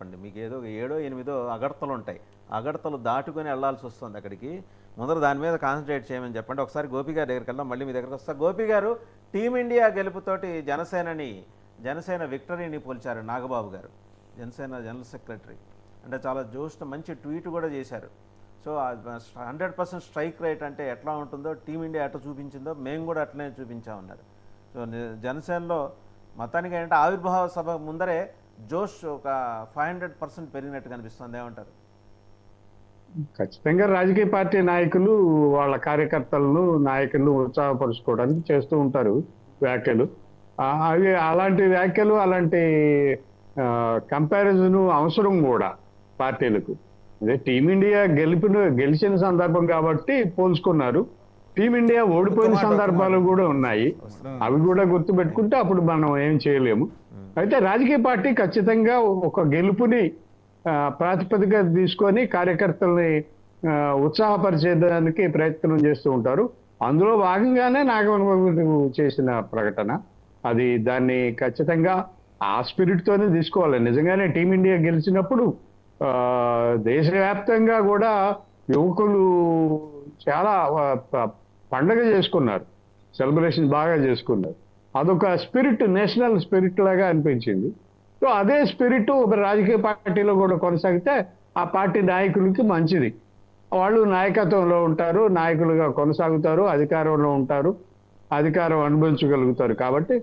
చెప్పండి. మీకు ఏదో 7 8 అగడతలు ఉంటాయి. అగడతలు దాటుకొని వెళ్లాల్సి వస్తుంది అక్కడికి. ముందర దాని మీద కాన్సన్ట్రేట్ చేయమని చెప్పండి. ఒకసారి గోపి గారి దగ్గరికి వెళ్దాం, మళ్ళీ మీ దగ్గరకు వస్తా. గోపి గారు, టీమిండియా గెలుపుతోటి జనసేన విక్టరీని పోల్చారు నాగబాబు గారు, జనసేన జనరల్ సెక్రటరీ. అంటే చాలా మంచి ట్వీట్ కూడా చేశారు. సో 100% స్ట్రైక్ రేట్ అంటే ఎట్లా ఉంటుందో, టీమిండియా ఎట్లా చూపించిందో మేము కూడా అట్లనే చూపించామన్నారు. సో జనసేనలో మొత్తానికి ఏంటంటే ఆవిర్భావ సభ ముందరే జోష్ ఒక 500% పెరిగినట్టు కనిపిస్తుంది. ఏమంటారు? ఖచ్చితంగా రాజకీయ పార్టీ నాయకులు వాళ్ళ కార్యకర్తలను నాయకులను ఉత్సాహపరుచుకోవడానికి చేస్తూ ఉంటారు వ్యాఖ్యలు. అవి అలాంటి వ్యాఖ్యలు, అలాంటి కంపారిజన్ అవసరం కూడా పార్టీలకు. అదే టీమిండియా గెలిచిన సందర్భం కాబట్టి పోల్చుకున్నారు. టీమిండియా ఓడిపోయిన సందర్భాలు కూడా ఉన్నాయి. అవి కూడా గుర్తుపెట్టుకుంటే అప్పుడు మనం ఏం చేయలేము. అయితే రాజకీయ పార్టీ ఖచ్చితంగా ఒక గెలుపుని ప్రాతిపదిక తీసుకొని కార్యకర్తల్ని ఉత్సాహపరిచేదానికి ప్రయత్నం చేస్తూ ఉంటారు. అందులో భాగంగానే నాగబాబు చేసిన ప్రకటన అది. దాన్ని ఖచ్చితంగా ఆ స్పిరిట్ తోనే తీసుకోవాలి. నిజంగానే టీమిండియా గెలిచినప్పుడు దేశవ్యాప్తంగా కూడా యువకులు చాలా పండగ చేసుకున్నారు, సెలబ్రేషన్ బాగా చేసుకున్నారు. అదొక స్పిరిట్, నేషనల్ స్పిరిట్ లాగా అనిపించింది. సో అదే స్పిరిట్ ఒక రాజకీయ పార్టీలో కూడా కొనసాగితే ఆ పార్టీ నాయకులకి మంచిది. వాళ్ళు నాయకత్వంలో ఉంటారు, నాయకులుగా కొనసాగుతారు, అధికారంలో ఉంటారు, అధికారం అనుభవించగలుగుతారు. కాబట్టి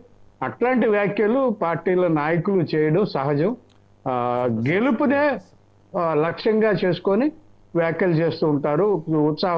అట్లాంటి వ్యాఖ్యలు పార్టీల నాయకులు చేయడం సహజం. గెలుపునే లక్ష్యంగా చేసుకొని వ్యాఖ్యలు చేస్తూ ఉంటారు, ఉత్సాహ